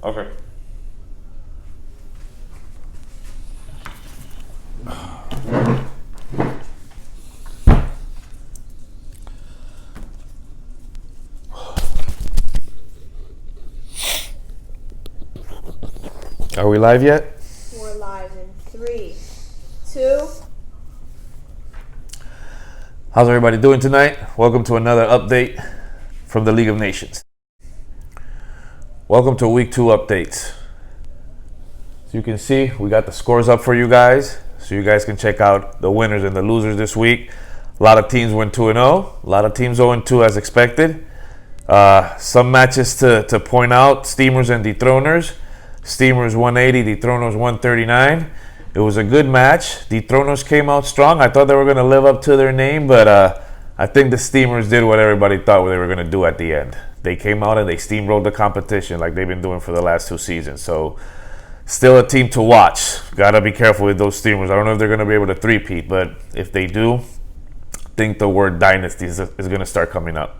Okay. Are we live yet? We're live in 3, 2. How's everybody doing tonight? Welcome to another update from the League of Nations. Welcome to Week 2 updates. As you can see, we got the scores up for you guys, so you guys can check out the winners and the losers this week. A lot of teams went 2-0, a lot of teams 0-2 as expected. Some matches to point out: Steamers and Dethroners. Steamers 180, Dethroners 139. It was a good match. Dethroners came out strong. I thought they were going to live up to their name, but I think the Steamers did what everybody thought they were going to do at the end. They came out and they steamrolled the competition like they've been doing for the last 2 seasons. So still a team to watch. Got to be careful with those Steamers. I don't know if they're going to be able to three-peat, but if they do, I think the word dynasty is going to start coming up.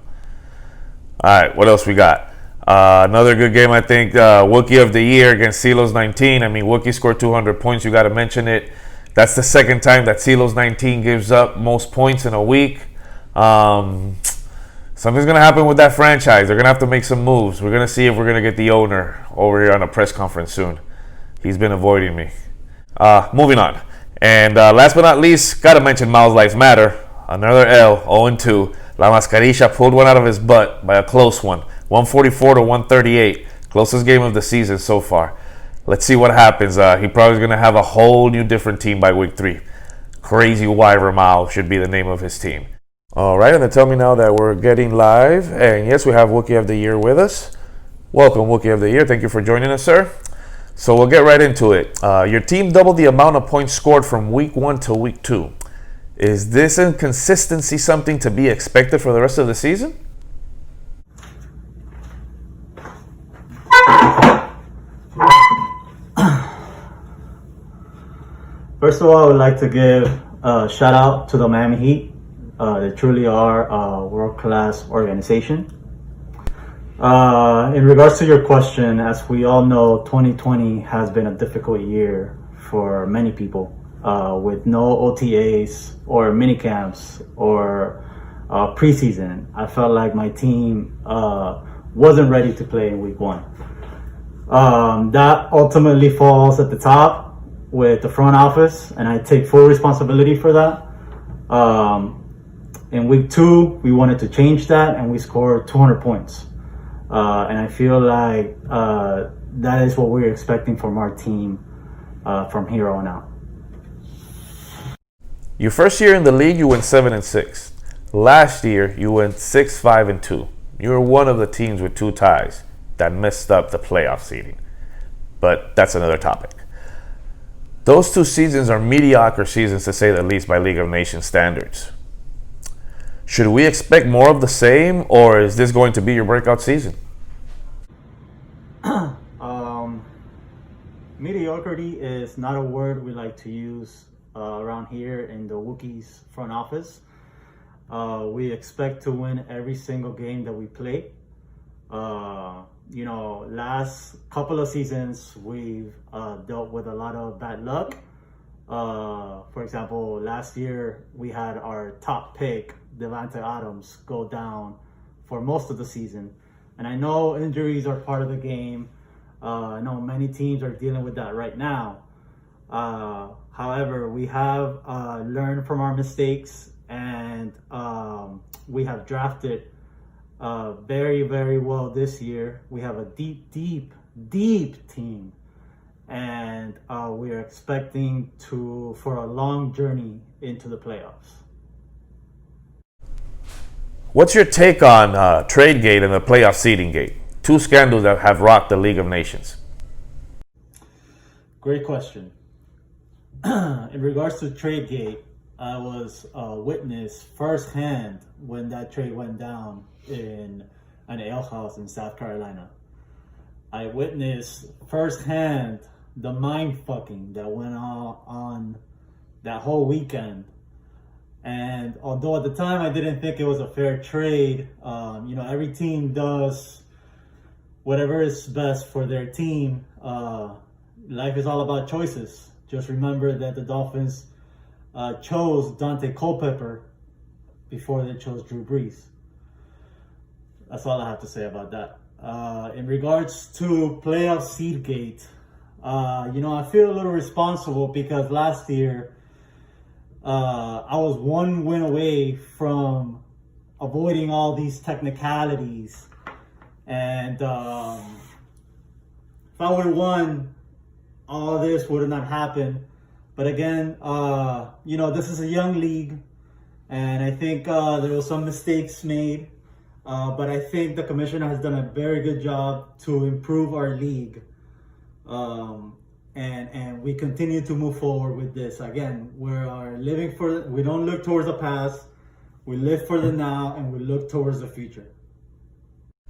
All right, what else we got? Another good game, I think. Wookiee of the Year against Silos 19. I mean, Wookiee scored 200 points. You got to mention it. That's the second time that Silos 19 gives up most points in a week. Something's going to happen with that franchise. They're going to have to make some moves. We're going to see if we're going to get the owner over here on a press conference soon. He's been avoiding me. Moving on. And last but not least, got to mention Miles Lives Matter. Another L, 0-2. La Mascarilla pulled one out of his butt by a close one. 144 to 138. Closest game of the season so far. Let's see what happens. He probably is going to have a whole new different team by week 3. Crazy Wyver Mao should be the name of his team. All right, and they tell me now that we're getting live. And yes, we have Wookiee of the Year with us. Welcome, Wookiee of the Year. Thank you for joining us, sir. So we'll get right into it. Your team doubled the amount of points scored from week 1 to week 2. Is this inconsistency something to be expected for the rest of the season? First of all, I would like to give a shout out to the Miami Heat. They truly are a world-class organization. In regards to your question, as we all know, 2020 has been a difficult year for many people, with no OTAs or mini camps or preseason. I felt like my team wasn't ready to play in week 1. That ultimately falls at the top with the front office, and I take full responsibility for that. In week 2, we wanted to change that, and we scored 200 points. And I feel like that is what we're expecting from our team from here on out. Your first year in the league, you went 7-6. Last year, you went 6-5-2. You were one of the teams with 2 ties that messed up the playoff seeding. But that's another topic. Those 2 seasons are mediocre seasons, to say the least, by League of Nations standards. Should we expect more of the same, or is this going to be your breakout season? Mediocrity is not a word we like to use around here in the Wookiees front office. We expect to win every single game that we play. Last couple of seasons, we've dealt with a lot of bad luck. For example, last year, we had our top pick, Devante Adams, go down for most of the season. And I know injuries are part of the game. I know many teams are dealing with that right now. However, we have learned from our mistakes, and we have drafted very, very well this year. We have a deep team, and we are expecting for a long journey into the playoffs. What's your take on TradeGate and the playoff seeding gate? 2 scandals that have rocked the League of Nations. Great question. In regards to TradeGate, I was a witness firsthand when that trade went down in an ale house in South Carolina. I witnessed firsthand the mind fucking that went on that whole weekend. And although at the time I didn't think it was a fair trade, every team does whatever is best for their team. Life is all about choices. Just remember that the Dolphins chose Dante Culpepper before they chose Drew Brees. That's all I have to say about that. In regards to playoff Seedgate, I feel a little responsible because last year I was one win away from avoiding all these technicalities. And if I would have won, all this would have not happened. But again, this is a young league, and I think there were some mistakes made. But I think the commissioner has done a very good job to improve our league. And we continue to move forward with this. Again, we don't look towards the past, we live for the now, and we look towards the future.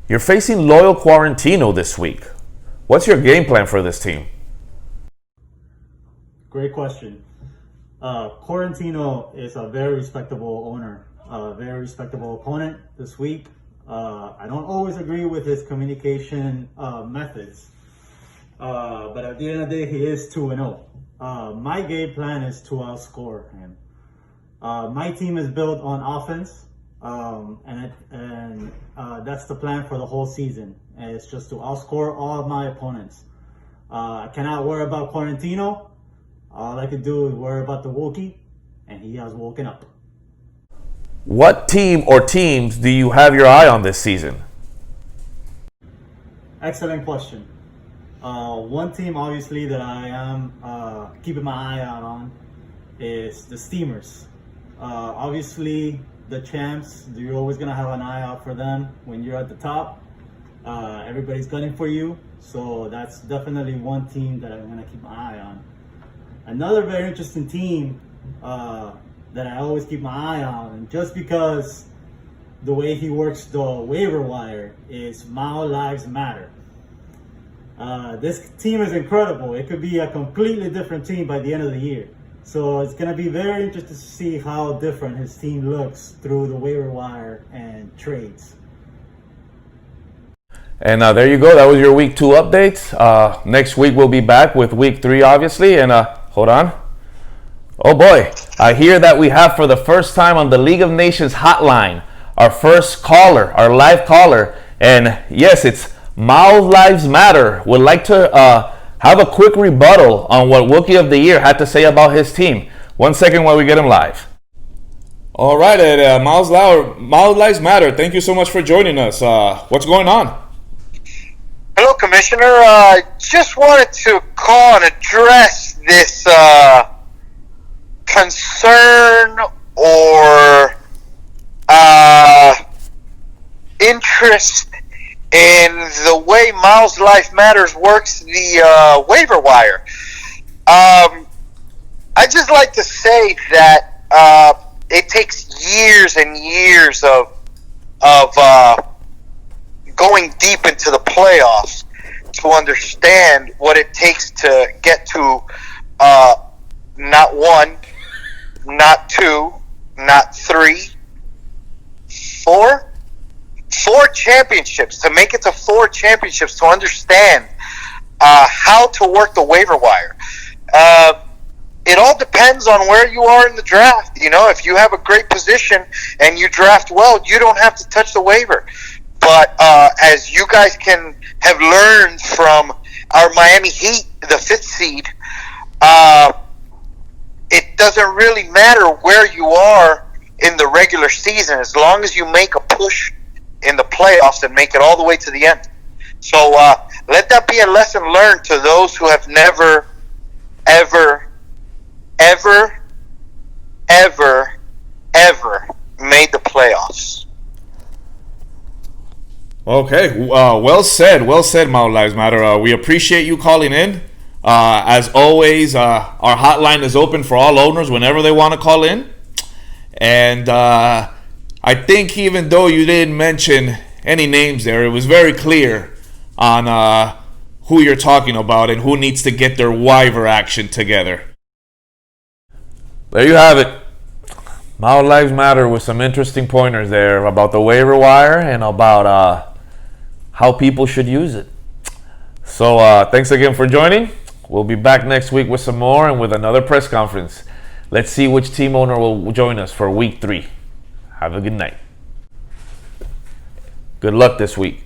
You're facing Loyal Quarantino this week. What's your game plan for this team? Great question. Quarantino is a very respectable owner, a very respectable opponent this week. I don't always agree with his communication methods, but at the end of the day, he is 2-0. My game plan is to outscore him. My team is built on offense, and that's the plan for the whole season. And it's just to outscore all of my opponents. I cannot worry about Quarantino. All I can do is worry about the Wookiee, and he has woken up. What team or teams do you have your eye on this season? Excellent question. One team, obviously, that I am keeping my eye out on is the Steamers. Obviously, the champs, you're always going to have an eye out for them when you're at the top. Everybody's gunning for you, so that's definitely one team that I'm going to keep my eye on. Another very interesting team that I always keep my eye on, and just because the way he works the waiver wire, is Mao Lives Matter. This team is incredible. It could be a completely different team by the end of the year. So it's going to be very interesting to see how different his team looks through the waiver wire and trades. And there you go. That was your week 2 updates. Next week we'll be back with week 3, obviously. And hold on. Oh boy, I hear that we have for the first time on the League of Nations hotline our first caller, our live caller. And yes, it's Mao Lives Matter. Would like to have a quick rebuttal on what Wookiee of the Year had to say about his team. 1 second while we get him live. All right, Mao Lives Matter. Thank you so much for joining us. What's going on? Hello, Commissioner. Just wanted to call and address this concern or interest in the way Miles Life Matters works the waiver wire. I just like to say that it takes years and years of going deep into the playoffs to understand what it takes to get to not 1, not 2, not 3, 4 championships, to make it to 4 championships, to understand how to work the waiver wire. It all depends on where you are in the draft. You know, if you have a great position and you draft well, you don't have to touch the waiver. But as you guys can have learned from our Miami Heat, the 5th seed, it doesn't really matter where you are in the regular season as long as you make a push in the playoffs and make it all the way to the end. So let that be a lesson learned to those who have never, ever made the playoffs. Okay, well said, Mao Lives Matter. We appreciate you calling in. As always, our hotline is open for all owners whenever they want to call in. And I think even though you didn't mention any names there, it was very clear on who you're talking about and who needs to get their waiver action together. There you have it. Mao Lives Matter with some interesting pointers there about the waiver wire and about how people should use it. So thanks again for joining. We'll be back next week with some more and with another press conference. Let's see which team owner will join us for week 3. Have a good night. Good luck this week.